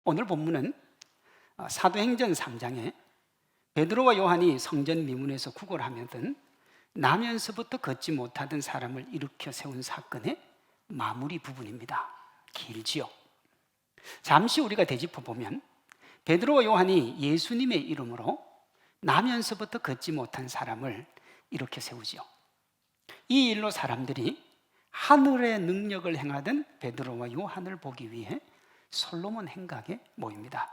오늘 본문은 사도행전 3장에 베드로와 요한이 성전 미문에서 구걸하면서 나면서부터 걷지 못하던 사람을 일으켜 세운 사건의 마무리 부분입니다. 길지요. 잠시 우리가 되짚어 보면 베드로와 요한이 예수님의 이름으로 나면서부터 걷지 못한 사람을 일으켜 세우지요. 이 일로 사람들이 하늘의 능력을 행하던 베드로와 요한을 보기 위해 솔로몬 행각에 모입니다.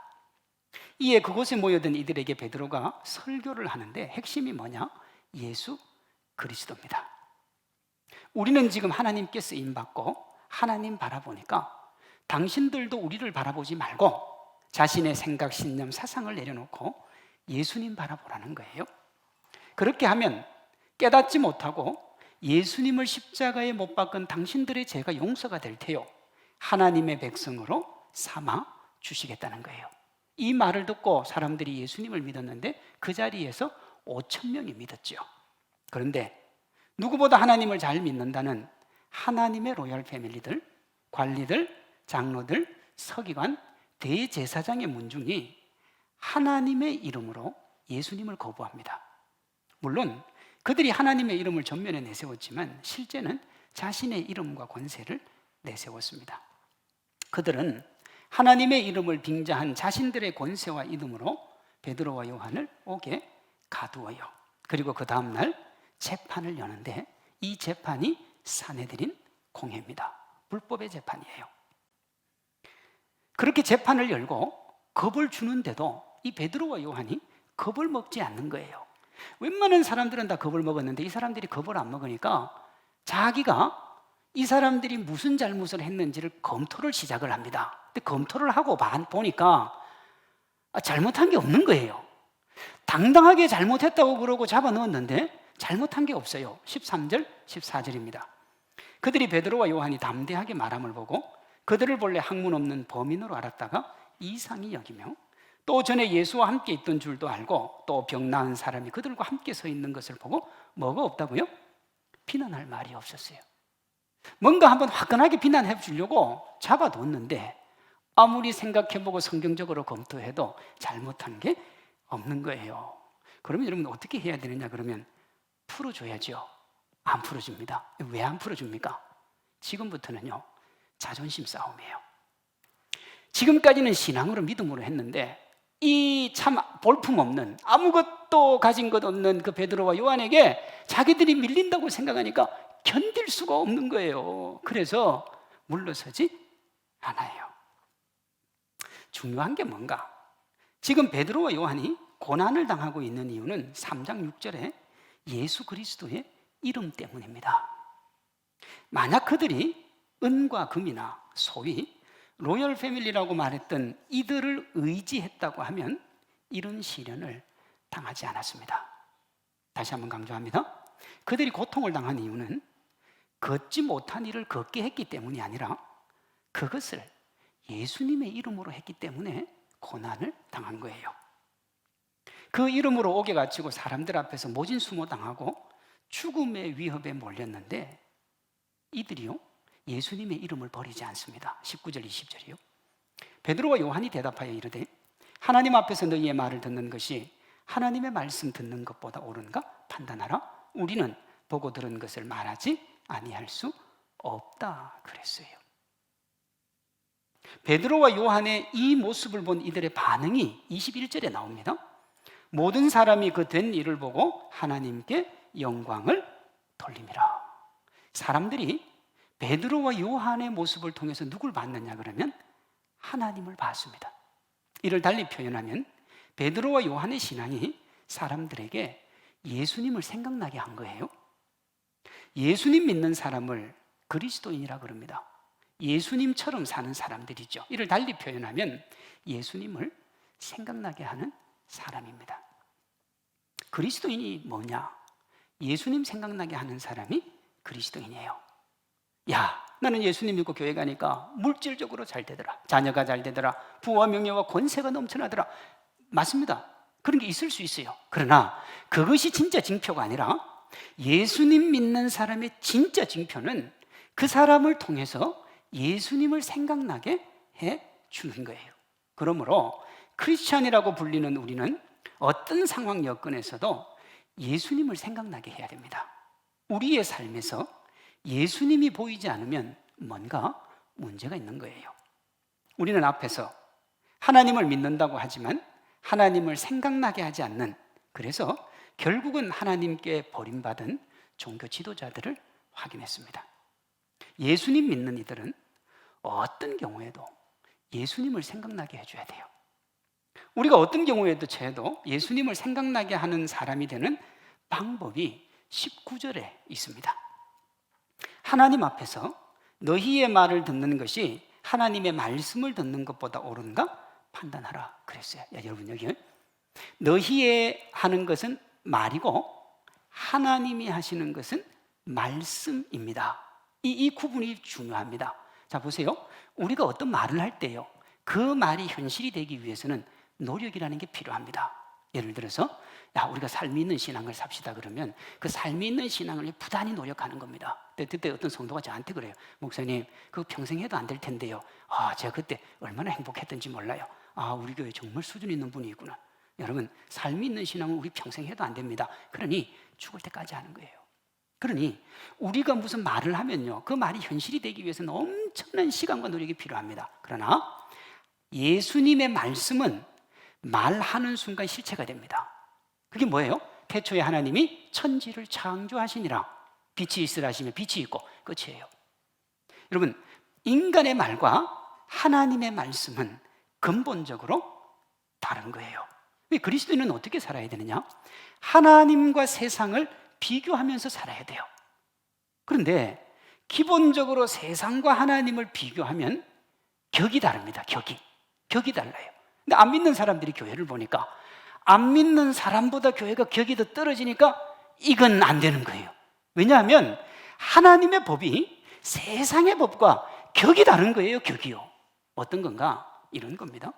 이에 그곳에 모여든 이들에게 베드로가 설교를 하는데 핵심이 뭐냐? 예수 그리스도입니다. 우리는 지금 하나님께 쓰임받고 하나님 바라보니까 당신들도 우리를 바라보지 말고 자신의 생각, 신념, 사상을 내려놓고 예수님 바라보라는 거예요. 그렇게 하면 깨닫지 못하고 예수님을 십자가에 못 박은 당신들의 죄가 용서가 될 테요, 하나님의 백성으로 삼아 주시겠다는 거예요. 이 말을 듣고 사람들이 예수님을 믿었는데 그 자리에서 5,000명이 믿었죠. 그런데 누구보다 하나님을 잘 믿는다는 하나님의 로열 패밀리들, 관리들, 장로들, 서기관, 대제사장의 문중이 하나님의 이름으로 예수님을 거부합니다. 물론 그들이 하나님의 이름을 전면에 내세웠지만 실제는 자신의 이름과 권세를 내세웠습니다. 그들은 하나님의 이름을 빙자한 자신들의 권세와 이름으로 베드로와 요한을 옥에 가두어요. 그리고 그 다음날 재판을 여는데 이 재판이 사내들인 공회입니다. 불법의 재판이에요. 그렇게 재판을 열고 겁을 주는데도 이 베드로와 요한이 겁을 먹지 않는 거예요. 웬만한 사람들은 다 겁을 먹었는데 이 사람들이 겁을 안 먹으니까 자기가 이 사람들이 무슨 잘못을 했는지를 검토를 시작을 합니다. 근데 검토를 하고 보니까 잘못한 게 없는 거예요. 당당하게 잘못했다고 그러고 잡아넣었는데 잘못한 게 없어요. 13절, 14절입니다. 그들이 베드로와 요한이 담대하게 말함을 보고 그들을 본래 학문 없는 범인으로 알았다가 이상히 여기며 또 전에 예수와 함께 있던 줄도 알고 또 병 나은 사람이 그들과 함께 서 있는 것을 보고 뭐가 없다고요? 비난할 말이 없었어요. 뭔가 한번 화끈하게 비난해 주려고 잡아뒀는데 아무리 생각해보고 성경적으로 검토해도 잘못한 게 없는 거예요. 그러면 여러분 어떻게 해야 되느냐? 그러면 풀어줘야죠. 안 풀어줍니다. 왜 안 풀어줍니까? 지금부터는요, 자존심 싸움이에요. 지금까지는 신앙으로 믿음으로 했는데 이 참 볼품없는 아무것도 가진 것 없는 그 베드로와 요한에게 자기들이 밀린다고 생각하니까 견딜 수가 없는 거예요. 그래서 물러서지 않아요. 중요한 게 뭔가? 지금 베드로와 요한이 고난을 당하고 있는 이유는 3장 6절에 예수 그리스도의 이름 때문입니다. 만약 그들이 은과 금이나 소위 로열 패밀리라고 말했던 이들을 의지했다고 하면 이런 시련을 당하지 않았습니다. 다시 한번 강조합니다. 그들이 고통을 당한 이유는 걷지 못한 일을 걷게 했기 때문이 아니라 그것을 예수님의 이름으로 했기 때문에 고난을 당한 거예요. 그 이름으로 옥에 갇히고 사람들 앞에서 모진 수모당하고 죽음의 위협에 몰렸는데 이들이요, 예수님의 이름을 버리지 않습니다. 19절 20절이요. 베드로와 요한이 대답하여 이르되 하나님 앞에서 너희의 말을 듣는 것이 하나님의 말씀 듣는 것보다 옳은가 판단하라. 우리는 보고 들은 것을 말하지 아니할 수 없다 그랬어요. 베드로와 요한의 이 모습을 본 이들의 반응이 21절에 나옵니다. 모든 사람이 그 된 일을 보고 하나님께 영광을 돌림이라. 사람들이 베드로와 요한의 모습을 통해서 누굴 봤느냐 그러면 하나님을 봤습니다. 이를 달리 표현하면 베드로와 요한의 신앙이 사람들에게 예수님을 생각나게 한 거예요. 예수님 믿는 사람을 그리스도인이라 그럽니다. 예수님처럼 사는 사람들이죠. 이를 달리 표현하면 예수님을 생각나게 하는 사람입니다. 그리스도인이 뭐냐? 예수님 생각나게 하는 사람이 그리스도인이에요. 야, 나는 예수님 믿고 교회 가니까 물질적으로 잘 되더라, 자녀가 잘 되더라, 부와 명예와 권세가 넘쳐나더라. 맞습니다. 그런 게 있을 수 있어요. 그러나 그것이 진짜 징표가 아니라 예수님 믿는 사람의 진짜 징표는 그 사람을 통해서 예수님을 생각나게 해 주는 거예요. 그러므로 크리스찬이라고 불리는 우리는 어떤 상황 여건에서도 예수님을 생각나게 해야 됩니다. 우리의 삶에서 예수님이 보이지 않으면 뭔가 문제가 있는 거예요. 우리는 앞에서 하나님을 믿는다고 하지만 하나님을 생각나게 하지 않는, 그래서 결국은 하나님께 버림받은 종교 지도자들을 확인했습니다. 예수님 믿는 이들은 어떤 경우에도 예수님을 생각나게 해줘야 돼요. 우리가 어떤 경우에도 저도 예수님을 생각나게 하는 사람이 되는 방법이 19절에 있습니다. 하나님 앞에서 너희의 말을 듣는 것이 하나님의 말씀을 듣는 것보다 옳은가 판단하라 그랬어요. 야, 여러분, 여기 너희의 하는 것은 말이고 하나님이 하시는 것은 말씀입니다. 이 구분이 중요합니다. 자, 보세요. 우리가 어떤 말을 할 때요, 그 말이 현실이 되기 위해서는 노력이라는 게 필요합니다. 예를 들어서 야, 우리가 삶이 있는 신앙을 삽시다 그러면 그 삶이 있는 신앙을 위해 부단히 노력하는 겁니다. 그때 어떤 성도가 저한테 그래요. 목사님, 그거 평생 해도 안 될 텐데요. 제가 그때 얼마나 행복했던지 몰라요. 우리 교회 정말 수준 있는 분이 있구나. 여러분, 삶이 있는 신앙은 우리 평생 해도 안 됩니다. 그러니 죽을 때까지 하는 거예요. 그러니 우리가 무슨 말을 하면요, 그 말이 현실이 되기 위해서는 엄청난 시간과 노력이 필요합니다. 그러나 예수님의 말씀은 말하는 순간 실체가 됩니다. 그게 뭐예요? 태초에 하나님이 천지를 창조하시니라. 빛이 있으라 하시면 빛이 있고 끝이에요. 여러분, 인간의 말과 하나님의 말씀은 근본적으로 다른 거예요. 그리스도인은 어떻게 살아야 되느냐? 하나님과 세상을 비교하면서 살아야 돼요. 그런데 기본적으로 세상과 하나님을 비교하면 격이 다릅니다. 격이 달라요. 근데 안 믿는 사람들이 교회를 보니까 안 믿는 사람보다 교회가 격이 더 떨어지니까 이건 안 되는 거예요. 왜냐하면 하나님의 법이 세상의 법과 격이 다른 거예요. 격이요. 어떤 건가? 이런 겁니다.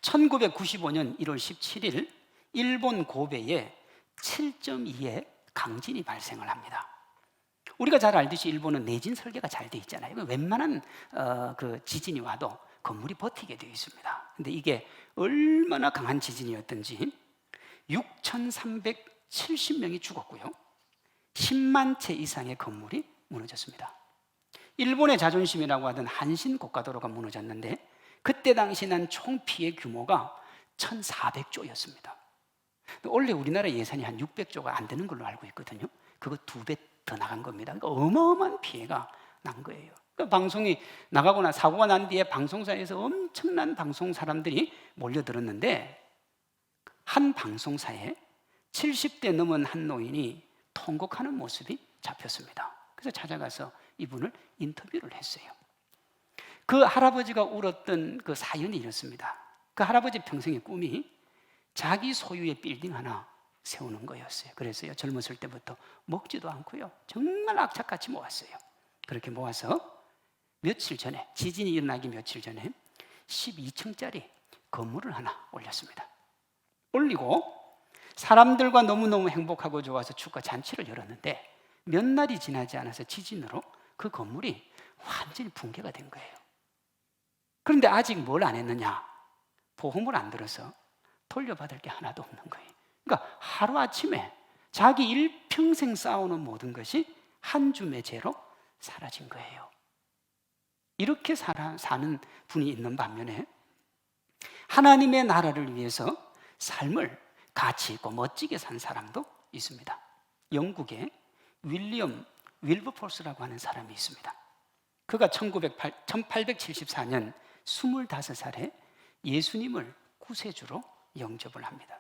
1995년 1월 17일 일본 고베에 7.2의 강진이 발생을 합니다. 우리가 잘 알듯이 일본은 내진 설계가 잘 돼 있잖아요. 웬만한 그 지진이 와도 건물이 버티게 되어 있습니다. 근데 이게 얼마나 강한 지진이었던지 6,370명이 죽었고요, 10만 채 이상의 건물이 무너졌습니다. 일본의 자존심이라고 하던 한신 고가도로가 무너졌는데 그때 당시 난 총 피해 규모가 1,400조였습니다. 원래 우리나라 예산이 한 600조가 안 되는 걸로 알고 있거든요. 그거 2배 더 나간 겁니다. 그러니까 어마어마한 피해가 난 거예요. 그러니까 방송이 나가거나 사고가 난 뒤에 방송사에서 엄청난 방송 사람들이 몰려들었는데 한 방송사에 70대 넘은 한 노인이 통곡하는 모습이 잡혔습니다. 그래서 찾아가서 이분을 인터뷰를 했어요. 그 할아버지가 울었던 그 사연이 이렇습니다. 그 할아버지 평생의 꿈이 자기 소유의 빌딩 하나 세우는 거였어요. 그래서요, 젊었을 때부터 먹지도 않고요, 정말 악착같이 모았어요. 그렇게 모아서 며칠 전에, 지진이 일어나기 며칠 전에 12층짜리 건물을 하나 올렸습니다. 올리고 사람들과 너무너무 행복하고 좋아서 축하 잔치를 열었는데 몇 날이 지나지 않아서 지진으로 그 건물이 완전히 붕괴가 된 거예요. 그런데 아직 뭘 안 했느냐? 보험을 안 들어서 돌려받을 게 하나도 없는 거예요. 그러니까 하루아침에 자기 일평생 쌓아오는 모든 것이 한 줌의 재로 사라진 거예요. 이렇게 사는 분이 있는 반면에 하나님의 나라를 위해서 삶을 가치 있고 멋지게 산 사람도 있습니다. 영국에 윌리엄 윌버포스라고 하는 사람이 있습니다. 그가 1874년 25살에 예수님을 구세주로 영접을 합니다.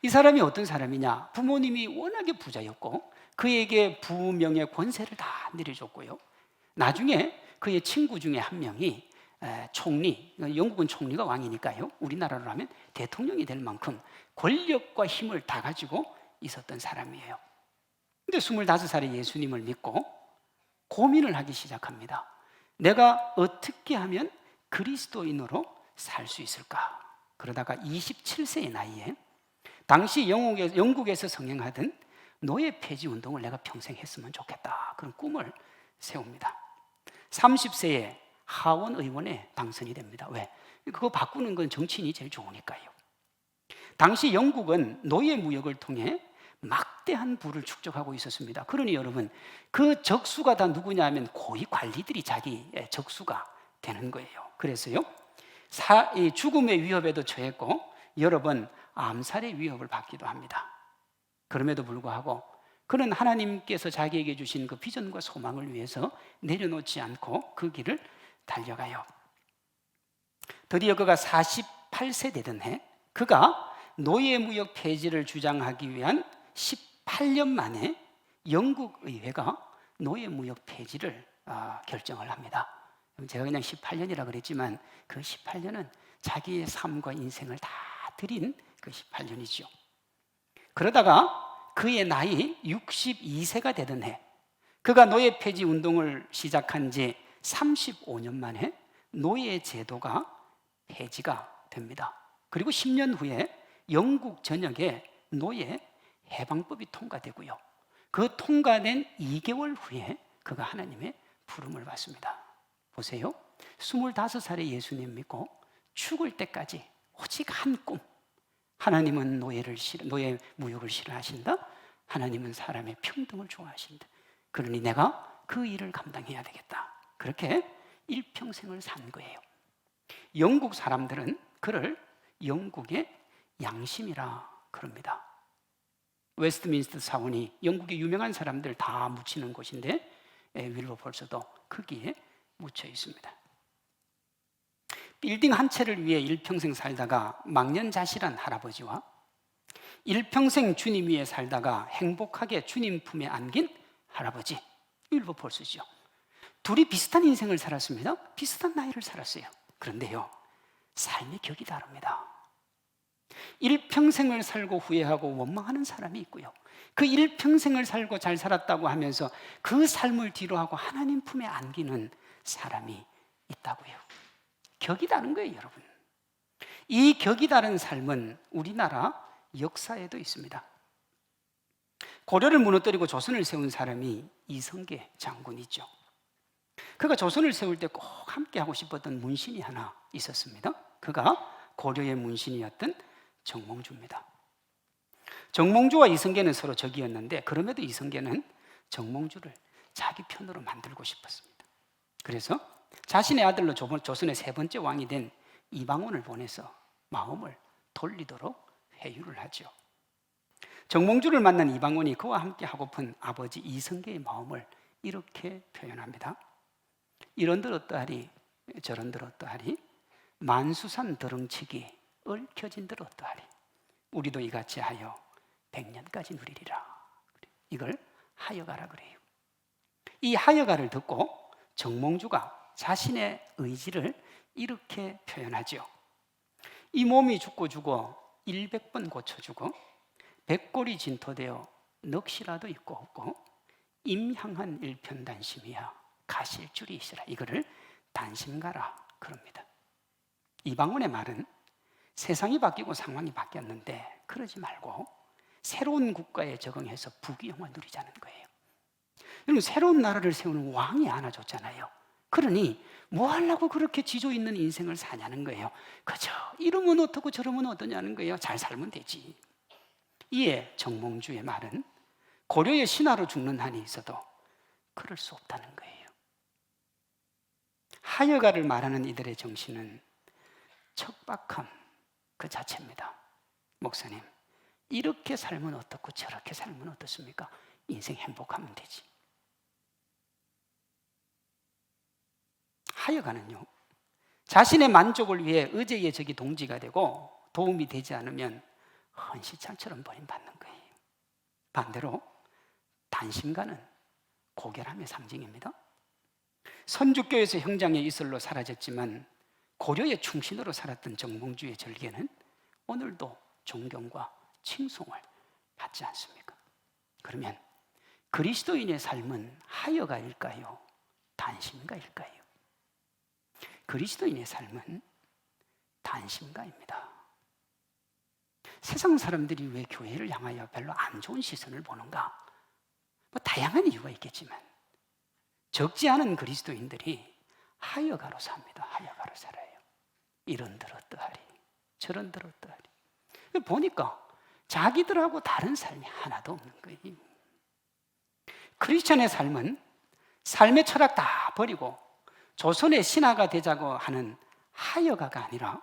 이 사람이 어떤 사람이냐? 부모님이 워낙에 부자였고 그에게 부명의 권세를 다 내려줬고요, 나중에 그의 친구 중에 한 명이 총리, 영국은 총리가 왕이니까요, 우리나라로 하면 대통령이 될 만큼 권력과 힘을 다 가지고 있었던 사람이에요. 근데 25살에 예수님을 믿고 고민을 하기 시작합니다. 내가 어떻게 하면 그리스도인으로 살 수 있을까? 그러다가 27세의 나이에 당시 영국에서 성행하던 노예 폐지 운동을 내가 평생 했으면 좋겠다, 그런 꿈을 세웁니다. 30세에 하원 의원에 당선이 됩니다. 왜? 그거 바꾸는 건 정치인이 제일 좋으니까요. 당시 영국은 노예 무역을 통해 막대한 부를 축적하고 있었습니다. 그러니 여러분, 그 적수가 다 누구냐 하면 고위 관리들이 자기 적수가 되는 거예요. 그래서요, 죽음의 위협에도 처했고 여러 번 암살의 위협을 받기도 합니다. 그럼에도 불구하고 그는 하나님께서 자기에게 주신 그 비전과 소망을 위해서 내려놓지 않고 그 길을 달려가요. 드디어 그가 48세 되던 해, 그가 노예무역 폐지를 주장하기 위한 18년 만에 영국 의회가 노예무역 폐지를 결정을 합니다. 제가 그냥 18년이라 그랬지만 그 18년은 자기의 삶과 인생을 다 드린 그 18년이죠. 그러다가 그의 나이 62세가 되던 해, 그가 노예 폐지 운동을 시작한 지 35년 만에 노예 제도가 폐지가 됩니다. 그리고 10년 후에 영국 전역에 노예 해방법이 통과되고요. 그 통과된 2개월 후에 그가 하나님의 부름을 받습니다. 보세요. 25살에 예수님 믿고 죽을 때까지 오직 한 꿈. 하나님은 노예 무역을 싫어하신다. 하나님은 사람의 평등을 좋아하신다. 그러니 내가 그 일을 감당해야 되겠다. 그렇게 일평생을 산 거예요. 영국 사람들은 그를 영국의 양심이라 그럽니다. 웨스트민스터 사원이 영국의 유명한 사람들 다 묻히는 곳인데 윌버폴스도 거기에 묻혀 있습니다. 빌딩 한 채를 위해 일평생 살다가 망년자실한 할아버지와 일평생 주님 위에 살다가 행복하게 주님 품에 안긴 할아버지, 윌버폴스죠. 둘이 비슷한 인생을 살았습니다. 비슷한 나이를 살았어요. 그런데요, 삶의 격이 다릅니다. 일평생을 살고 후회하고 원망하는 사람이 있고요, 그 일평생을 살고 잘 살았다고 하면서 그 삶을 뒤로하고 하나님 품에 안기는 사람이 있다고요. 격이 다른 거예요, 여러분. 이 격이 다른 삶은 우리나라 역사에도 있습니다. 고려를 무너뜨리고 조선을 세운 사람이 이성계 장군이죠. 그가 조선을 세울 때 꼭 함께 하고 싶었던 문신이 하나 있었습니다. 그가 고려의 문신이었던 정몽주입니다. 정몽주와 이성계는 서로 적이었는데 그럼에도 이성계는 정몽주를 자기 편으로 만들고 싶었습니다. 그래서 자신의 아들로 조선의 세 번째 왕이 된 이방원을 보내서 마음을 돌리도록 회유를 하죠. 정몽주를 만난 이방원이 그와 함께 하고픈 아버지 이성계의 마음을 이렇게 표현합니다. 이런들 어떠하리 저런들 어떠하리 만수산 더렁치기 얽혀진들 어떠하리 우리도 이같이 하여 100년까지 누리리라. 이걸 하여가라 그래요. 이 하여가를 듣고 정몽주가 자신의 의지를 이렇게 표현하죠. 이 몸이 죽고 죽어 100번 고쳐주고 백골이 진토되어 넋이라도 있고 없고 임향한 일편단심이야 가실 줄이 있으라. 이거를 단심가라 그럽니다. 이방원의 말은 세상이 바뀌고 상황이 바뀌었는데 그러지 말고 새로운 국가에 적응해서 부귀영화 누리자는 거예요. 여러분, 새로운 나라를 세우는 왕이 하나 줬잖아요. 그러니 뭐 하려고 그렇게 지조 있는 인생을 사냐는 거예요. 그저 이러면 어떻고 저러면 어떠냐는 거예요. 잘 살면 되지. 이에 정몽주의 말은 고려의 신하로 죽는 한이 있어도 그럴 수 없다는 거예요. 하여가를 말하는 이들의 정신은 척박함 그 자체입니다. 목사님, 이렇게 살면 어떻고 저렇게 살면 어떻습니까? 인생 행복하면 되지. 하여가는요, 자신의 만족을 위해 의제의 적이 동지가 되고 도움이 되지 않으면 헌시창처럼 버림받는 거예요. 반대로 단심가는 고결함의 상징입니다. 선주교에서 형장의 이슬로 사라졌지만 고려의 충신으로 살았던 정몽주의 절개는 오늘도 존경과 칭송을 받지 않습니까? 그러면 그리스도인의 삶은 하여가일까요? 단심가일까요? 그리스도인의 삶은 단심가입니다. 세상 사람들이 왜 교회를 향하여 별로 안 좋은 시선을 보는가? 뭐 다양한 이유가 있겠지만 적지 않은 그리스도인들이 하여가로 삽니다. 하여가로 살아요. 이런들 어떠하리, 저런들 어떠하리. 보니까 자기들하고 다른 삶이 하나도 없는 거예요. 크리스천의 삶은 삶의 철학 다 버리고 조선의 신하가 되자고 하는 하여가가 아니라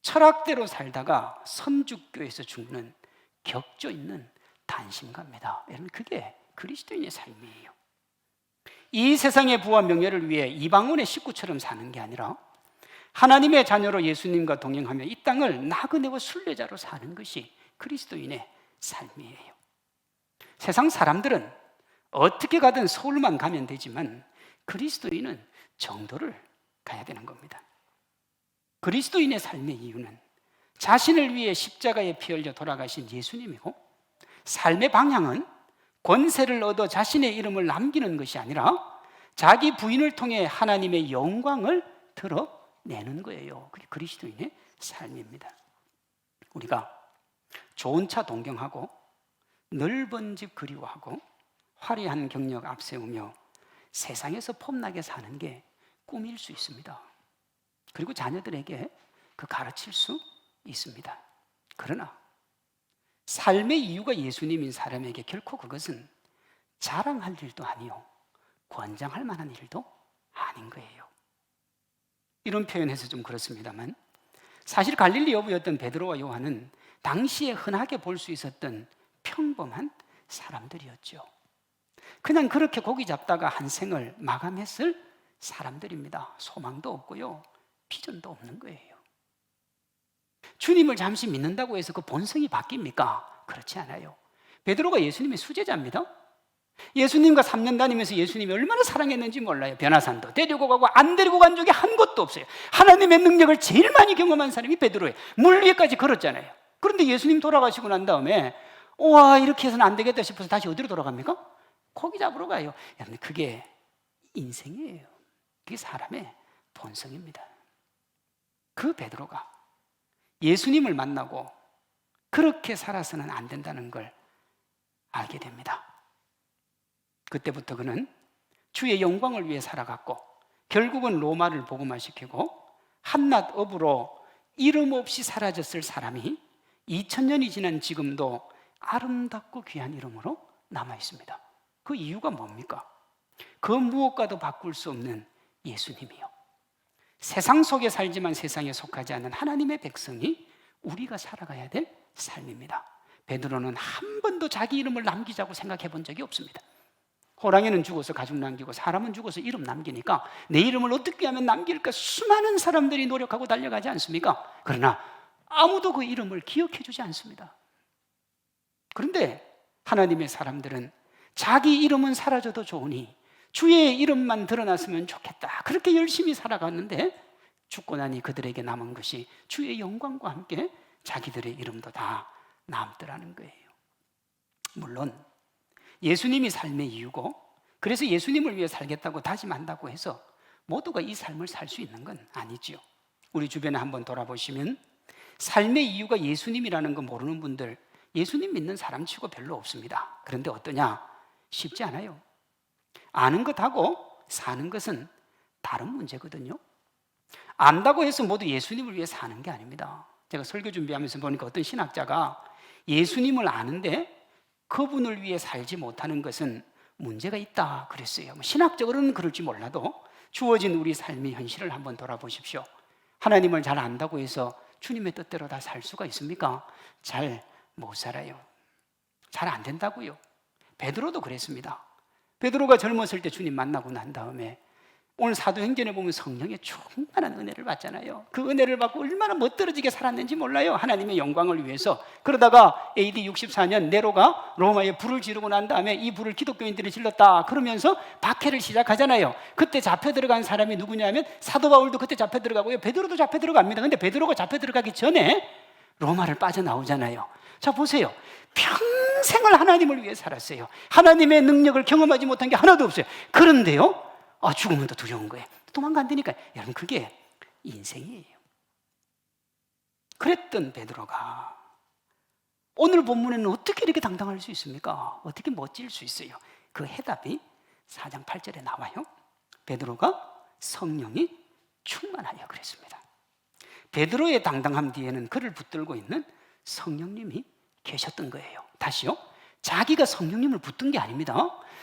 철학대로 살다가 선주교에서 죽는 격조 있는 단심가입니다. 여러분, 그게 그리스도인의 삶이에요. 이 세상의 부와 명예를 위해 이방원의 식구처럼 사는 게 아니라 하나님의 자녀로 예수님과 동행하며 이 땅을 나그네와 순례자로 사는 것이 그리스도인의 삶이에요. 세상 사람들은 어떻게 가든 서울만 가면 되지만 그리스도인은 정도를 가야 되는 겁니다. 그리스도인의 삶의 이유는 자신을 위해 십자가에 피 흘려 돌아가신 예수님이고, 삶의 방향은 권세를 얻어 자신의 이름을 남기는 것이 아니라 자기 부인을 통해 하나님의 영광을 드러내는 거예요. 그게 그리스도인의 삶입니다. 우리가 좋은 차 동경하고 넓은 집 그리워하고 화려한 경력 앞세우며 세상에서 폼나게 사는 게 꿈일 수 있습니다. 그리고 자녀들에게 그 가르칠 수 있습니다. 그러나 삶의 이유가 예수님인 사람에게 결코 그것은 자랑할 일도 아니요 권장할 만한 일도 아닌 거예요. 이런 표현해서 좀 그렇습니다만, 사실 갈릴리 여부였던 베드로와 요한은 당시에 흔하게 볼 수 있었던 평범한 사람들이었죠. 그냥 그렇게 고기 잡다가 한 생을 마감했을 사람들입니다. 소망도 없고요, 비전도 없는 거예요. 주님을 잠시 믿는다고 해서 그 본성이 바뀝니까? 그렇지 않아요. 베드로가 예수님의 수제자입니다. 예수님과 3년 다니면서 예수님이 얼마나 사랑했는지 몰라요. 변화산도 데리고 가고 안 데리고 간 적이 한 곳도 없어요. 하나님의 능력을 제일 많이 경험한 사람이 베드로예요. 물 위에까지 걸었잖아요. 그런데 예수님 돌아가시고 난 다음에 와, 이렇게 해서는 안 되겠다 싶어서 다시 어디로 돌아갑니까? 고기 잡으러 가요. 여러분, 그게 인생이에요. 그게 사람의 본성입니다. 그 베드로가 예수님을 만나고 그렇게 살아서는 안 된다는 걸 알게 됩니다. 그때부터 그는 주의 영광을 위해 살아갔고, 결국은 로마를 복음화시키고 한낱 업으로 이름 없이 사라졌을 사람이 2000년이 지난 지금도 아름답고 귀한 이름으로 남아 있습니다. 그 이유가 뭡니까? 그 무엇과도 바꿀 수 없는 예수님이요, 세상 속에 살지만 세상에 속하지 않는 하나님의 백성이 우리가 살아가야 될 삶입니다. 베드로는 한 번도 자기 이름을 남기자고 생각해 본 적이 없습니다. 호랑이는 죽어서 가죽 남기고 사람은 죽어서 이름 남기니까 내 이름을 어떻게 하면 남길까 수많은 사람들이 노력하고 달려가지 않습니까? 그러나 아무도 그 이름을 기억해 주지 않습니다. 그런데 하나님의 사람들은 자기 이름은 사라져도 좋으니 주의 이름만 드러났으면 좋겠다, 그렇게 열심히 살아갔는데 죽고 나니 그들에게 남은 것이 주의 영광과 함께 자기들의 이름도 다 남더라는 거예요. 물론 예수님이 삶의 이유고, 그래서 예수님을 위해 살겠다고 다짐한다고 해서 모두가 이 삶을 살 수 있는 건 아니죠. 우리 주변에 한번 돌아보시면 삶의 이유가 예수님이라는 거 모르는 분들 예수님 믿는 사람 치고 별로 없습니다. 그런데 어떠냐? 쉽지 않아요. 아는 것하고 사는 것은 다른 문제거든요. 안다고 해서 모두 예수님을 위해 사는 게 아닙니다. 제가 설교 준비하면서 보니까 어떤 신학자가 예수님을 아는데 그분을 위해 살지 못하는 것은 문제가 있다 그랬어요. 신학적으로는 그럴지 몰라도 주어진 우리 삶의 현실을 한번 돌아보십시오. 하나님을 잘 안다고 해서 주님의 뜻대로 다 살 수가 있습니까? 잘 못 살아요. 잘 안 된다고요. 베드로도 그랬습니다. 베드로가 젊었을 때 주님 만나고 난 다음에 오늘 사도행전에 보면 성령의 충만한 은혜를 받잖아요. 그 은혜를 받고 얼마나 멋들어지게 살았는지 몰라요. 하나님의 영광을 위해서. 그러다가 AD 64년 네로가 로마에 불을 지르고 난 다음에 이 불을 기독교인들이 질렀다 그러면서 박해를 시작하잖아요. 그때 잡혀 들어간 사람이 누구냐면 사도 바울도 그때 잡혀 들어가고요, 베드로도 잡혀 들어갑니다. 근데 베드로가 잡혀 들어가기 전에 로마를 빠져나오잖아요. 자, 보세요. 평생을 하나님을 위해 살았어요. 하나님의 능력을 경험하지 못한 게 하나도 없어요. 그런데요, 죽으면 더 두려운 거예요. 도망간다니까요. 여러분, 그게 인생이에요. 그랬던 베드로가 오늘 본문에는 어떻게 이렇게 당당할 수 있습니까? 어떻게 멋질 수 있어요? 그 해답이 4장 8절에 나와요. 베드로가 성령이 충만하여 그랬습니다. 베드로의 당당함 뒤에는 그를 붙들고 있는 성령님이 계셨던 거예요. 다시요. 자기가 성령님을 붙든 게 아닙니다.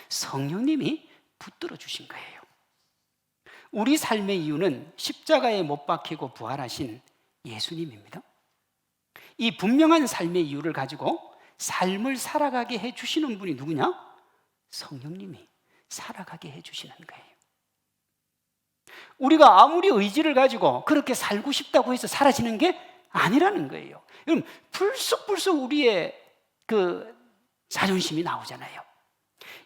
성령님이 붙들어 주신 거예요. 우리 삶의 이유는 십자가에 못 박히고 부활하신 예수님입니다. 이 분명한 삶의 이유를 가지고 삶을 살아가게 해주시는 분이 누구냐? 성령님이 살아가게 해주시는 거예요. 우리가 아무리 의지를 가지고 그렇게 살고 싶다고 해서 사라지는 게 아니라는 거예요. 여러분, 불쑥불쑥 우리의 그 자존심이 나오잖아요.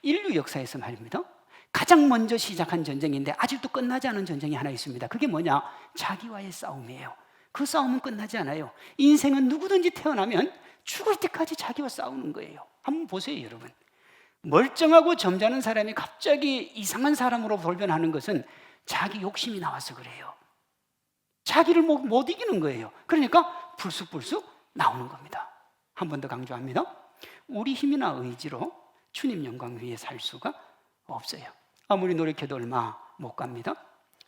인류 역사에서 말입니다. 가장 먼저 시작한 전쟁인데 아직도 끝나지 않은 전쟁이 하나 있습니다. 그게 뭐냐? 자기와의 싸움이에요. 그 싸움은 끝나지 않아요. 인생은 누구든지 태어나면 죽을 때까지 자기와 싸우는 거예요. 한번 보세요, 여러분. 멀쩡하고 점잖은 사람이 갑자기 이상한 사람으로 돌변하는 것은 자기 욕심이 나와서 그래요. 자기를 못 이기는 거예요. 그러니까 불쑥불쑥 나오는 겁니다. 한 번 더 강조합니다. 우리 힘이나 의지로 주님 영광 위에 살 수가 없어요. 아무리 노력해도 얼마 못 갑니다.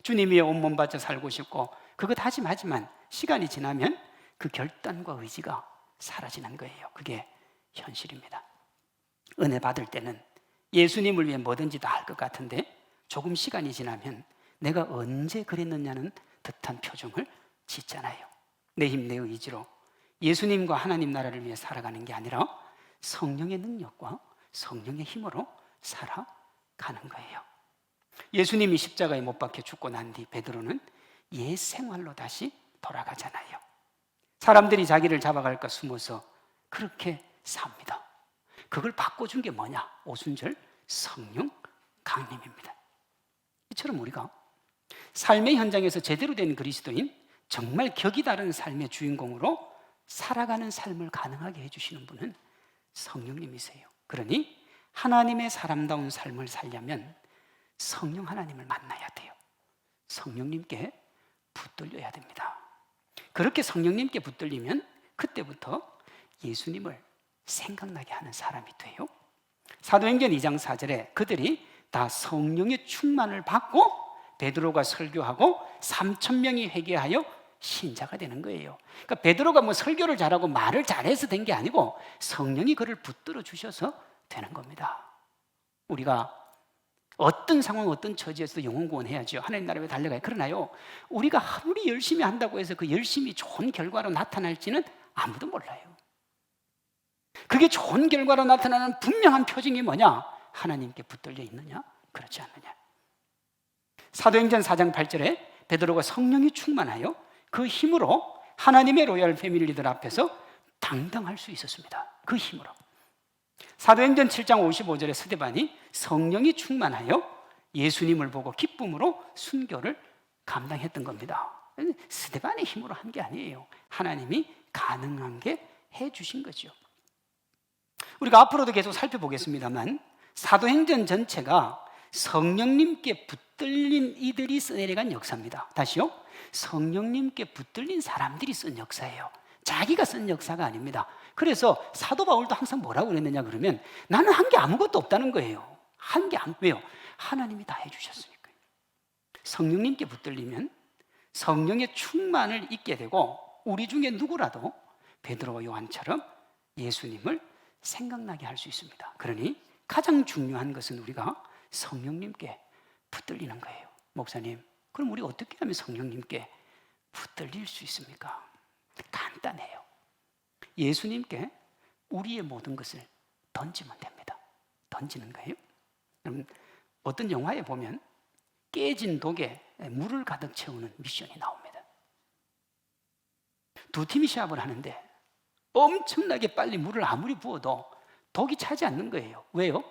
주님 위에 온몸 바쳐 살고 싶고 그거 다짐하지만 시간이 지나면 그 결단과 의지가 사라지는 거예요. 그게 현실입니다. 은혜 받을 때는 예수님을 위해 뭐든지 다 할 것 같은데 조금 시간이 지나면 내가 언제 그랬느냐는 듯한 표정을 짓잖아요. 내 힘, 내 의지로 예수님과 하나님 나라를 위해 살아가는 게 아니라 성령의 능력과 성령의 힘으로 살아가는 거예요. 예수님이 십자가에 못 박혀 죽고 난 뒤 베드로는 옛 생활로 다시 돌아가잖아요. 사람들이 자기를 잡아갈까 숨어서 그렇게 삽니다. 그걸 바꿔준 게 뭐냐? 오순절 성령 강림입니다. 이처럼 우리가 삶의 현장에서 제대로 된 그리스도인, 정말 격이 다른 삶의 주인공으로 살아가는 삶을 가능하게 해주시는 분은 성령님이세요. 그러니 하나님의 사람다운 삶을 살려면 성령 하나님을 만나야 돼요. 성령님께 붙들려야 됩니다. 그렇게 성령님께 붙들리면 그때부터 예수님을 생각나게 하는 사람이 돼요. 사도행전 2장 4절에 그들이 다 성령의 충만을 받고 베드로가 설교하고 3,000명이 회개하여 신자가 되는 거예요. 그러니까 베드로가 뭐 설교를 잘하고 말을 잘해서 된 게 아니고 성령이 그를 붙들어 주셔서 되는 겁니다. 우리가 어떤 상황, 어떤 처지에서도 영혼 구원해야죠. 하나님 나라 왜 달려가요? 그러나요, 우리가 아무리 열심히 한다고 해서 그 열심이 좋은 결과로 나타날지는 아무도 몰라요. 그게 좋은 결과로 나타나는 분명한 표징이 뭐냐? 하나님께 붙들려 있느냐? 그렇지 않느냐? 사도행전 4장 8절에 베드로가 성령이 충만하여 그 힘으로 하나님의 로얄 패밀리들 앞에서 당당할 수 있었습니다. 그 힘으로. 사도행전 7장 55절에 스데반이 성령이 충만하여 예수님을 보고 기쁨으로 순교를 감당했던 겁니다. 스데반의 힘으로 한 게 아니에요. 하나님이 가능한 게 해주신 거죠. 우리가 앞으로도 계속 살펴보겠습니다만 사도행전 전체가 성령님께 붙들린 이들이 써내려간 역사입니다. 다시요. 성령님께 붙들린 사람들이 쓴 역사예요. 자기가 쓴 역사가 아닙니다. 그래서 사도 바울도 항상 뭐라고 그랬느냐 그러면 나는 한 게 아무것도 없다는 거예요. 왜요? 하나님이 다 해주셨으니까요. 성령님께 붙들리면 성령의 충만을 잊게 되고 우리 중에 누구라도 베드로와 요한처럼 예수님을 생각나게 할 수 있습니다. 그러니 가장 중요한 것은 우리가 성령님께 붙들리는 거예요. 목사님, 그럼 우리 어떻게 하면 성령님께 붙들릴 수 있습니까? 간단해요. 예수님께 우리의 모든 것을 던지면 됩니다. 던지는 거예요. 여러분, 어떤 영화에 보면 깨진 독에 물을 가득 채우는 미션이 나옵니다. 두 팀이 시합을 하는데 엄청나게 빨리 물을 아무리 부어도 독이 차지 않는 거예요. 왜요?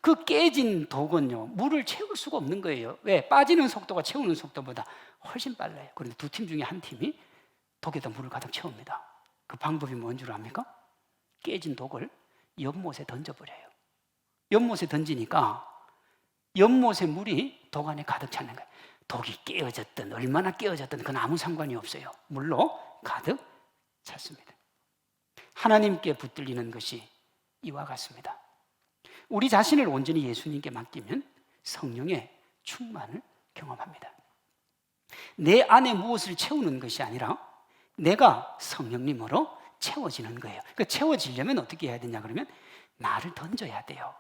그 깨진 독은요, 물을 채울 수가 없는 거예요. 왜? 빠지는 속도가 채우는 속도보다 훨씬 빨라요. 그런데 두 팀 중에 한 팀이 독에다 물을 가득 채웁니다. 그 방법이 뭔 줄 압니까? 깨진 독을 연못에 던져버려요. 연못에 던지니까 연못에 물이 독 안에 가득 차는 거예요. 독이 깨어졌든 얼마나 깨어졌든 그건 아무 상관이 없어요. 물로 가득 찼습니다. 하나님께 붙들리는 것이 이와 같습니다. 우리 자신을 온전히 예수님께 맡기면 성령의 충만을 경험합니다. 내 안에 무엇을 채우는 것이 아니라 내가 성령님으로 채워지는 거예요. 그러니까 채워지려면 어떻게 해야 되냐 그러면 나를 던져야 돼요.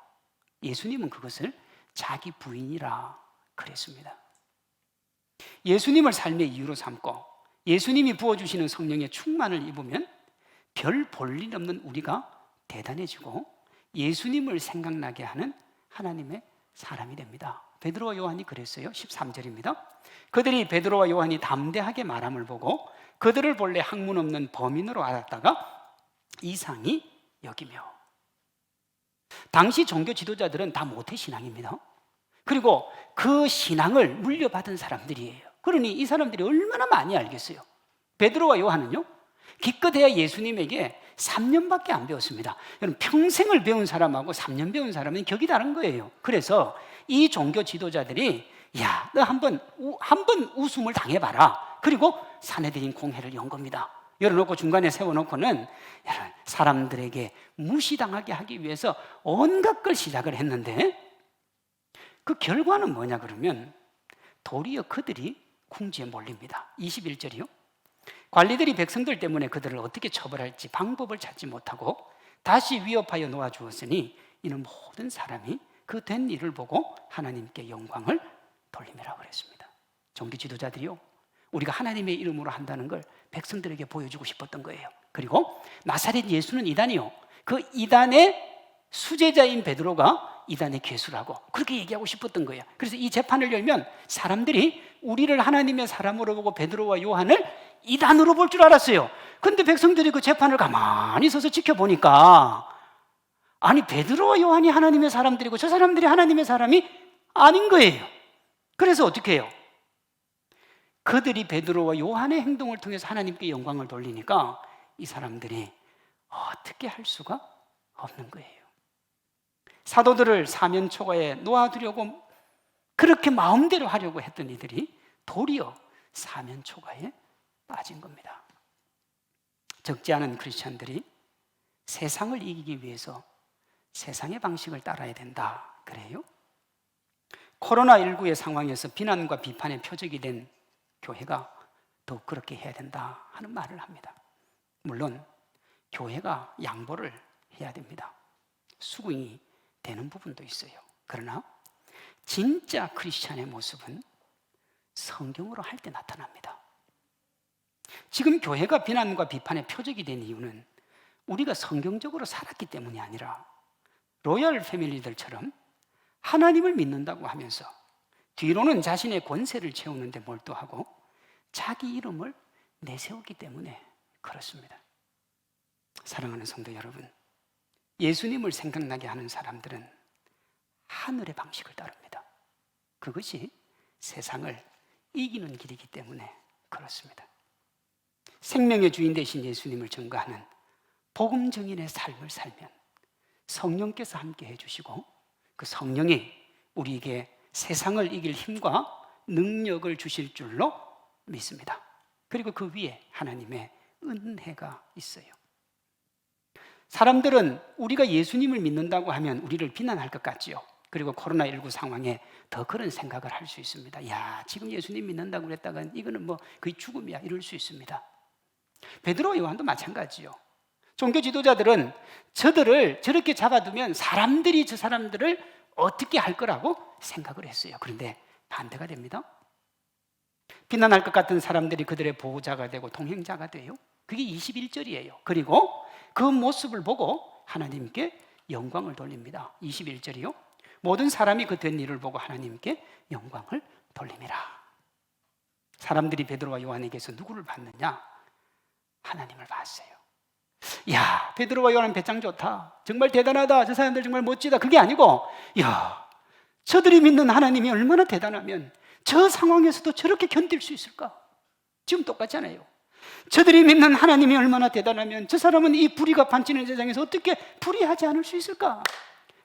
예수님은 그것을 자기 부인이라 그랬습니다. 예수님을 삶의 이유로 삼고 예수님이 부어주시는 성령의 충만을 입으면 별 볼 일 없는 우리가 대단해지고 예수님을 생각나게 하는 하나님의 사람이 됩니다. 베드로와 요한이 그랬어요. 13절입니다. 그들이 베드로와 요한이 담대하게 말함을 보고 그들을 본래 학문 없는 범인으로 알았다가 이상히 여기며. 당시 종교 지도자들은 다 모태신앙입니다. 그리고 그 신앙을 물려받은 사람들이에요. 그러니 이 사람들이 얼마나 많이 알겠어요. 베드로와 요한은요, 기껏해야 예수님에게 3년밖에 안 배웠습니다. 여러분, 평생을 배운 사람하고 3년 배운 사람은 격이 다른 거예요. 그래서 이 종교 지도자들이 야, 너 한번 웃음을 당해봐라. 그리고 사내들인 공회를 연 겁니다. 열어놓고 중간에 세워놓고는 사람들에게 무시당하게 하기 위해서 온갖 걸 시작을 했는데 그 결과는 뭐냐 그러면 도리어 그들이 궁지에 몰립니다. 21절이요. 관리들이 백성들 때문에 그들을 어떻게 처벌할지 방법을 찾지 못하고 다시 위협하여 놓아주었으니 이는 모든 사람이 그 된 일을 보고 하나님께 영광을 돌림이라고 그랬습니다. 종교 지도자들이요, 우리가 하나님의 이름으로 한다는 걸 백성들에게 보여주고 싶었던 거예요. 그리고 나사렛 예수는 이단이요, 그 이단의 수제자인 베드로가 이단의 괴수라고 그렇게 얘기하고 싶었던 거예요. 그래서 이 재판을 열면 사람들이 우리를 하나님의 사람으로 보고 베드로와 요한을 이단으로 볼 줄 알았어요. 근데 백성들이 그 재판을 가만히 서서 지켜보니까 아니, 베드로와 요한이 하나님의 사람들이고 저 사람들이 하나님의 사람이 아닌 거예요. 그래서 어떻게 해요? 그들이 베드로와 요한의 행동을 통해서 하나님께 영광을 돌리니까 이 사람들이 어떻게 할 수가 없는 거예요. 사도들을 사면초가에 놓아두려고 그렇게 마음대로 하려고 했던 이들이 도리어 사면초가에 빠진 겁니다. 적지 않은 크리스찬들이 세상을 이기기 위해서 세상의 방식을 따라야 된다 그래요. 코로나19의 상황에서 비난과 비판의 표적이 된 교회가 더욱 그렇게 해야 된다 하는 말을 합니다. 물론 교회가 양보를 해야 됩니다. 수긍이 되는 부분도 있어요. 그러나 진짜 크리스찬의 모습은 성경으로 할 때 나타납니다. 지금 교회가 비난과 비판의 표적이 된 이유는 우리가 성경적으로 살았기 때문이 아니라 로열 패밀리들처럼 하나님을 믿는다고 하면서 뒤로는 자신의 권세를 채우는데 몰두하고 자기 이름을 내세우기 때문에 그렇습니다. 사랑하는 성도 여러분, 예수님을 생각나게 하는 사람들은 하늘의 방식을 따릅니다. 그것이 세상을 이기는 길이기 때문에 그렇습니다. 생명의 주인 되신 예수님을 증거하는 복음 증인의 삶을 살면 성령께서 함께 해주시고 그 성령이 우리에게 세상을 이길 힘과 능력을 주실 줄로 믿습니다. 그리고 그 위에 하나님의 은혜가 있어요. 사람들은 우리가 예수님을 믿는다고 하면 우리를 비난할 것 같지요. 그리고 코로나19 상황에 더 그런 생각을 할 수 있습니다. 야, 지금 예수님 믿는다고 그랬다가 이거는 뭐 거의 죽음이야, 이럴 수 있습니다. 베드로 요한도 마찬가지요. 종교 지도자들은 저들을 저렇게 잡아두면 사람들이 저 사람들을 어떻게 할 거라고 생각을 했어요. 그런데 반대가 됩니다. 비난할 것 같은 사람들이 그들의 보호자가 되고 동행자가 돼요. 그게 21절이에요. 그리고 그 모습을 보고 하나님께 영광을 돌립니다. 21절이요. 모든 사람이 그 된 일을 보고 하나님께 영광을 돌림이라. 사람들이 베드로와 요한에게서 누구를 봤느냐? 하나님을 봤어요. 야, 베드로와 요한 배짱 좋다, 정말 대단하다, 저 사람들 정말 멋지다, 그게 아니고 야, 저들이 믿는 하나님이 얼마나 대단하면 저 상황에서도 저렇게 견딜 수 있을까? 지금 똑같잖아요. 저들이 믿는 하나님이 얼마나 대단하면 저 사람은 이 불의가 판치는 세상에서 어떻게 불의하지 않을 수 있을까?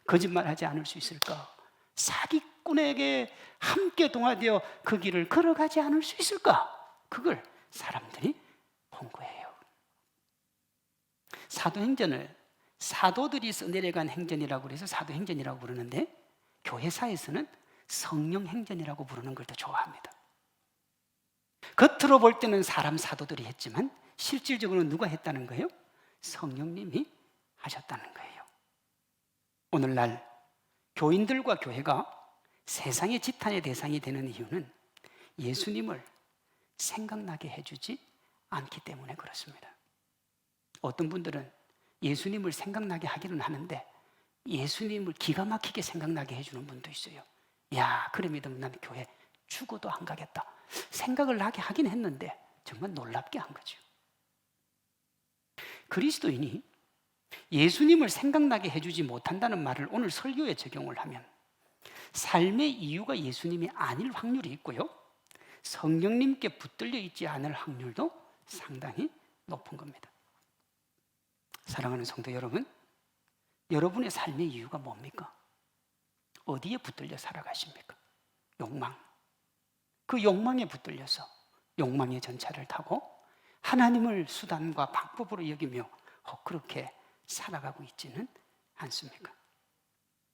거짓말하지 않을 수 있을까? 사기꾼에게 함께 동화되어 그 길을 걸어가지 않을 수 있을까? 그걸 사람들이 본 거예요. 사도행전을 사도들이 써내려간 행전이라고 해서 사도행전이라고 부르는데 교회사에서는 성령행전이라고 부르는 걸 더 좋아합니다. 겉으로 볼 때는 사람 사도들이 했지만 실질적으로 누가 했다는 거예요? 성령님이 하셨다는 거예요. 오늘날 교인들과 교회가 세상의 지탄의 대상이 되는 이유는 예수님을 생각나게 해주지 않기 때문에 그렇습니다. 어떤 분들은 예수님을 생각나게 하기는 하는데 예수님을 기가 막히게 생각나게 해주는 분도 있어요. 야, 그래 믿으면 나는 교회 죽어도 안 가겠다. 생각을 나게 하긴 했는데 정말 놀랍게 한 거죠. 그리스도인이 예수님을 생각나게 해주지 못한다는 말을 오늘 설교에 적용을 하면 삶의 이유가 예수님이 아닐 확률이 있고요, 성령님께 붙들려 있지 않을 확률도 상당히 높은 겁니다. 사랑하는 성도 여러분, 여러분의 삶의 이유가 뭡니까? 어디에 붙들려 살아가십니까? 욕망. 그 욕망에 붙들려서 욕망의 전차를 타고 하나님을 수단과 방법으로 여기며 그렇게 살아가고 있지는 않습니까?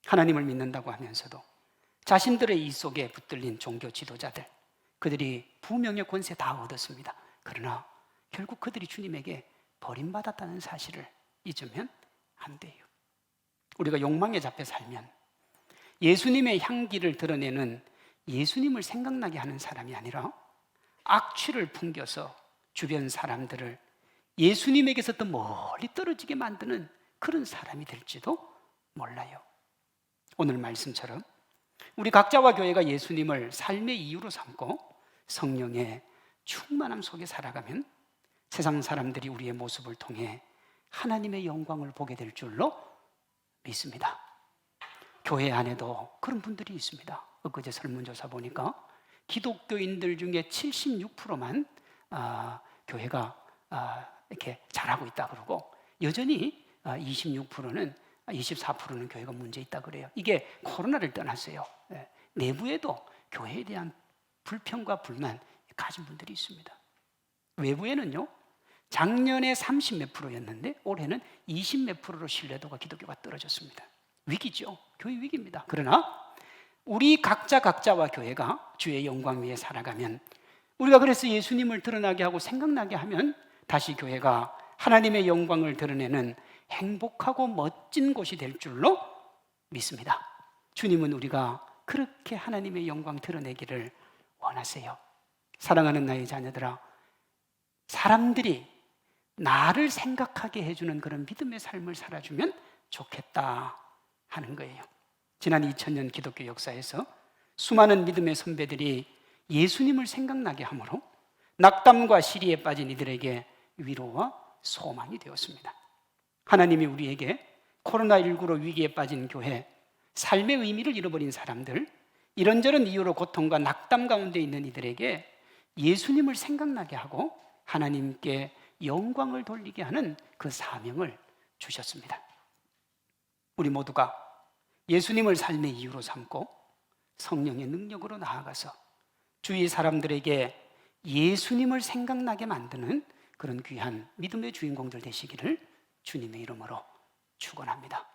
하나님을 믿는다고 하면서도 자신들의 이 속에 붙들린 종교 지도자들, 그들이 부명의 권세 다 얻었습니다. 그러나 결국 그들이 주님에게 버림받았다는 사실을 잊으면 안 돼요. 우리가 욕망에 잡혀 살면 예수님의 향기를 드러내는 예수님을 생각나게 하는 사람이 아니라 악취를 풍겨서 주변 사람들을 예수님에게서 더 멀리 떨어지게 만드는 그런 사람이 될지도 몰라요. 오늘 말씀처럼 우리 각자와 교회가 예수님을 삶의 이유로 삼고 성령의 충만함 속에 살아가면 세상 사람들이 우리의 모습을 통해 하나님의 영광을 보게 될 줄로 믿습니다. 교회 안에도 그런 분들이 있습니다. 엊그제 설문조사 보니까 기독교인들 중에 76%만 교회가 이렇게 잘하고 있다 그러고, 여전히 24%는 교회가 문제 있다 그래요. 이게 코로나를 떠났어요. 내부에도 교회에 대한 불평과 불만 가진 분들이 있습니다. 외부에는요, 작년에 30 몇 프로였는데 올해는 20 몇 프로로 신뢰도가 기독교가 떨어졌습니다. 위기죠. 교회 위기입니다. 그러나 우리 각자와 교회가 주의 영광 위에 살아가면, 우리가 그래서 예수님을 드러나게 하고 생각나게 하면 다시 교회가 하나님의 영광을 드러내는 행복하고 멋진 곳이 될 줄로 믿습니다. 주님은 우리가 그렇게 하나님의 영광 드러내기를 원하세요. 사랑하는 나의 자녀들아, 사람들이 나를 생각하게 해주는 그런 믿음의 삶을 살아주면 좋겠다 하는 거예요. 지난 2000년 기독교 역사에서 수많은 믿음의 선배들이 예수님을 생각나게 함으로 낙담과 시리에 빠진 이들에게 위로와 소망이 되었습니다. 하나님이 우리에게 코로나19로 위기에 빠진 교회, 삶의 의미를 잃어버린 사람들, 이런저런 이유로 고통과 낙담 가운데 있는 이들에게 예수님을 생각나게 하고 하나님께 영광을 돌리게 하는 그 사명을 주셨습니다. 우리 모두가 예수님을 삶의 이유로 삼고 성령의 능력으로 나아가서 주위 사람들에게 예수님을 생각나게 만드는 그런 귀한 믿음의 주인공들 되시기를 주님의 이름으로 축원합니다.